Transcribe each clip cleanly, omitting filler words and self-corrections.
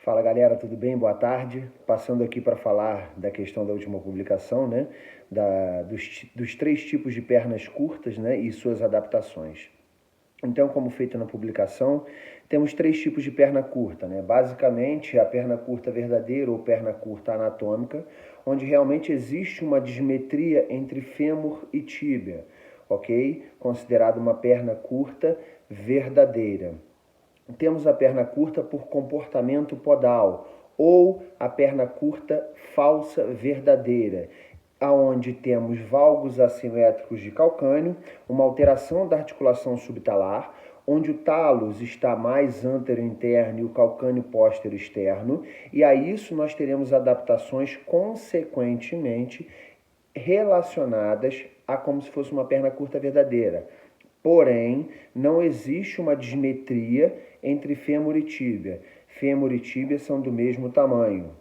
Fala galera, tudo bem? Boa tarde. Passando aqui para falar da questão da última publicação, né? Dos três tipos de pernas curtas, né? E suas adaptações. Então, como feito na publicação, temos três tipos de perna curta, né? Basicamente, a perna curta verdadeira ou perna curta anatômica, onde realmente existe uma dismetria entre fêmur e tíbia, ok? Considerado uma perna curta verdadeira. Temos a perna curta por comportamento podal ou a perna curta falsa verdadeira, aonde temos valgos assimétricos de calcânio, uma alteração da articulação subtalar, onde o talos está mais antero-interno e o calcânio póstero-externo, e a isso nós teremos adaptações consequentemente relacionadas a como se fosse uma perna curta verdadeira. Porém, não existe uma dismetria entre fêmur e tíbia. Fêmur e tíbia são do mesmo tamanho,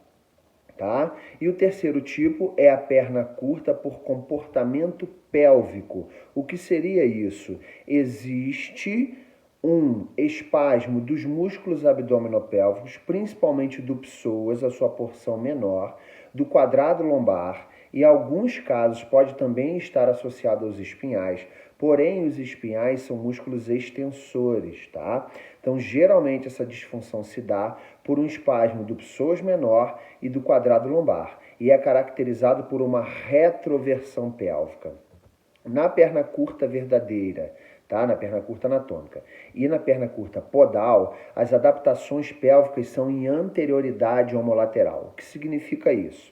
tá? E o terceiro tipo é a perna curta por comportamento pélvico. O que seria isso? Existe um espasmo dos músculos abdominopélvicos, principalmente do psoas, a sua porção menor, do quadrado lombar, e em alguns casos pode também estar associado aos espinhais, porém os espinhais são músculos extensores, tá? Então, geralmente essa disfunção se dá por um espasmo do psoas menor e do quadrado lombar, e é caracterizado por uma retroversão pélvica. Na perna curta verdadeira, tá? Na perna curta anatômica e na perna curta podal, as adaptações pélvicas são em anterioridade homolateral. O que significa isso?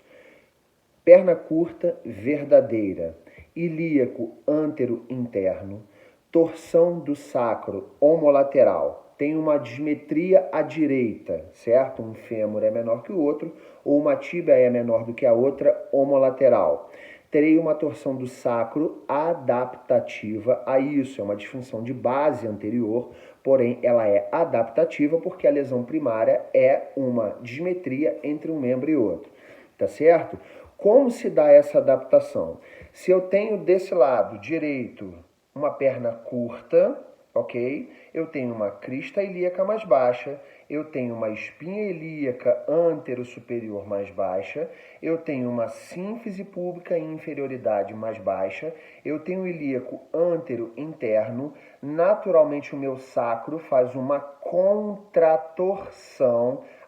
Perna curta verdadeira, ilíaco antero interno, torção do sacro homolateral. Tem uma dismetria à direita, certo? Um fêmur é menor que o outro, ou uma tíbia é menor do que a outra, homolateral. Terei uma torção do sacro adaptativa a isso, é uma disfunção de base anterior, porém ela é adaptativa porque a lesão primária é uma dismetria entre um membro e outro, tá certo? Como se dá essa adaptação? Se eu tenho desse lado direito uma perna curta, ok? Eu tenho uma crista ilíaca mais baixa, eu tenho uma espinha ilíaca antero-superior mais baixa, eu tenho uma sínfise púbica em inferioridade mais baixa, eu tenho o ilíaco antero-interno, naturalmente o meu sacro faz uma contratorção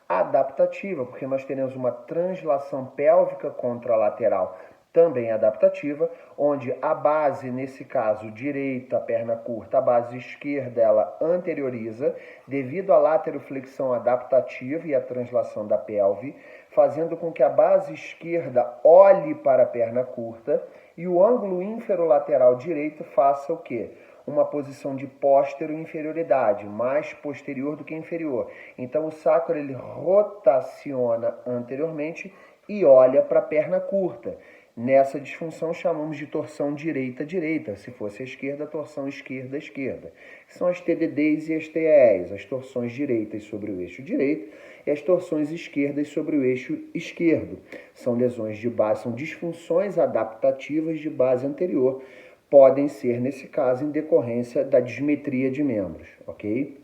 adaptativa, porque nós teremos uma translação pélvica contralateral também adaptativa, onde a base, nesse caso direita, a perna curta, a base esquerda ela anterioriza, devido à lateroflexão adaptativa e à translação da pelve, fazendo com que a base esquerda olhe para a perna curta e o ângulo inferolateral direito faça o quê? Uma posição de póstero-inferioridade, mais posterior do que inferior. Então o sacro ele rotaciona anteriormente e olha para a perna curta. Nessa disfunção chamamos de torção direita-direita, se fosse a esquerda, torção esquerda-esquerda. São as TDDs e as TEs, as torções direitas sobre o eixo direito e as torções esquerdas sobre o eixo esquerdo. São lesões de base, são disfunções adaptativas de base anterior, podem ser, nesse caso, em decorrência da dismetria de membros, ok?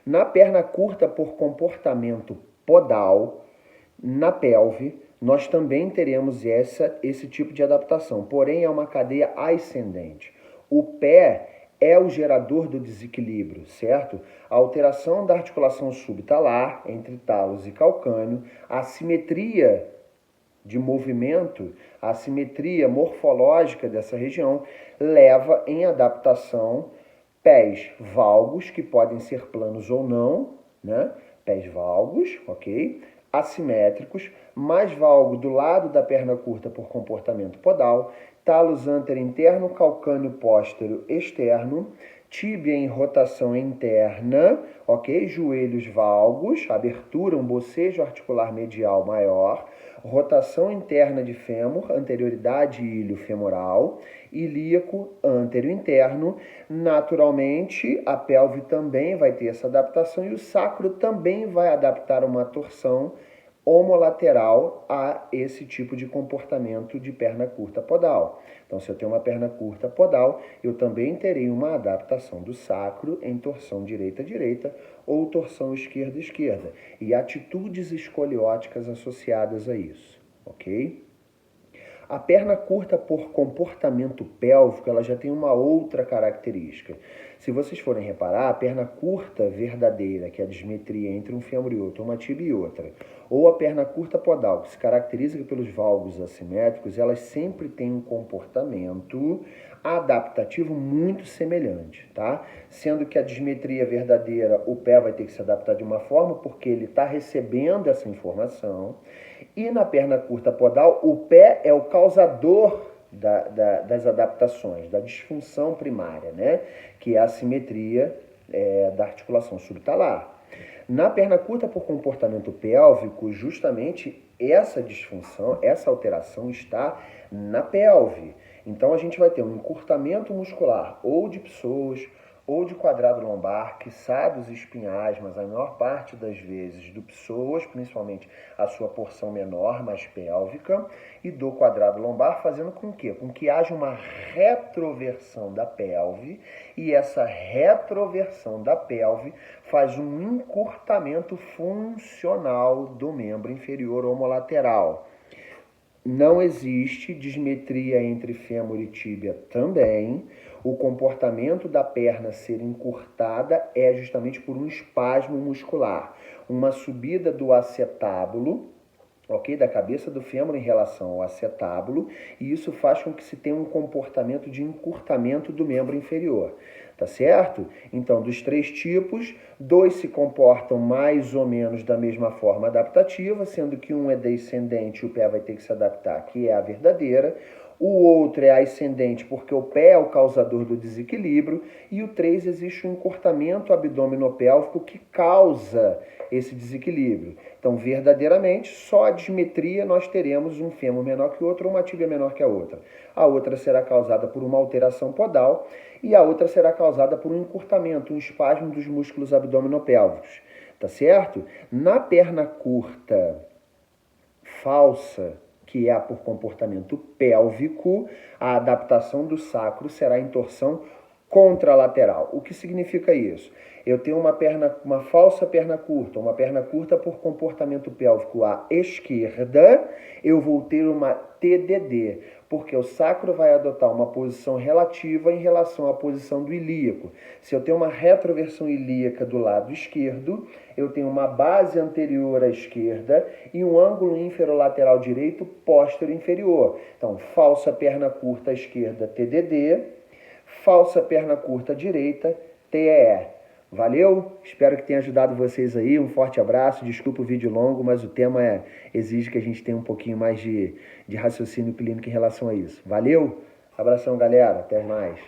Na perna curta por comportamento podal, na pelve, nós também teremos esse tipo de adaptação, porém é uma cadeia ascendente. O pé é o gerador do desequilíbrio, certo? A alteração da articulação subtalar entre talos e calcânio, a assimetria de movimento, a assimetria morfológica dessa região leva em adaptação pés valgos, que podem ser planos ou não, né? Pés valgos, ok? Assimétricos, mais valgo do lado da perna curta por comportamento podal, talos antero interno, calcânio póstero externo, tíbia em rotação interna, ok? Joelhos valgos, abertura, um bocejo articular medial maior, rotação interna de fêmur, anterioridade ilho femoral, ilíaco antero interno. Naturalmente, a pelve também vai ter essa adaptação e o sacro também vai adaptar uma torção homolateral a esse tipo de comportamento de perna curta podal. Então, se eu tenho uma perna curta podal, eu também terei uma adaptação do sacro em torção direita-direita ou torção esquerda-esquerda, e atitudes escolióticas associadas a isso, ok? A perna curta por comportamento pélvico, ela já tem uma outra característica. Se vocês forem reparar, a perna curta verdadeira, que é a dismetria entre um fêmur e outro, uma tíbia e outra, ou a perna curta podal, que se caracteriza pelos valgos assimétricos, elas sempre têm um comportamento adaptativo muito semelhante, tá? Sendo que a dismetria verdadeira, o pé vai ter que se adaptar de uma forma porque ele está recebendo essa informação, e na perna curta podal, o pé é o causador das adaptações, da disfunção primária, né? Que é a assimetria da articulação subtalar. Na perna curta por comportamento pélvico, justamente essa disfunção, essa alteração está na pelve. Então a gente vai ter um encurtamento muscular ou de psoas ou de quadrado lombar, quiçá dos espinhasmas, a maior parte das vezes do psoas, principalmente a sua porção menor, mais pélvica, e do quadrado lombar, fazendo com que? Com que haja uma retroversão da pelve, e essa retroversão da pelve faz um encurtamento funcional do membro inferior homolateral. Não existe dismetria entre fêmur e tíbia também. O comportamento da perna ser encurtada é justamente por um espasmo muscular, uma subida do acetábulo, ok? Da cabeça do fêmur em relação ao acetábulo, e isso faz com que se tenha um comportamento de encurtamento do membro inferior, tá certo? Então, dos três tipos, 2 se comportam mais ou menos da mesma forma adaptativa, sendo que um é descendente e o pé vai ter que se adaptar, que é a verdadeira. O outro é ascendente porque o pé é o causador do desequilíbrio, e o 3 existe um encurtamento abdominopélvico que causa esse desequilíbrio. Então, verdadeiramente, só a dismetria nós teremos um fêmur menor que o outro ou uma tíbia menor que a outra. A outra será causada por uma alteração podal e a outra será causada por um encurtamento, um espasmo dos músculos abdominopélvicos, tá certo? Na perna curta falsa, que é a por comportamento pélvico, a adaptação do sacro será em torção contralateral. O que significa isso? Eu tenho uma falsa perna curta, uma perna curta por comportamento pélvico à esquerda, eu vou ter uma TDD, porque o sacro vai adotar uma posição relativa em relação à posição do ilíaco. Se eu tenho uma retroversão ilíaca do lado esquerdo, eu tenho uma base anterior à esquerda e um ângulo inferolateral direito posterior inferior. Então, falsa perna curta à esquerda, TDD, falsa perna curta à direita, TEE. Valeu? Espero que tenha ajudado vocês aí. Um forte abraço. Desculpa o vídeo longo, mas o tema exige que a gente tenha um pouquinho mais de raciocínio clínico em relação a isso. Valeu? Abração, galera. Até mais.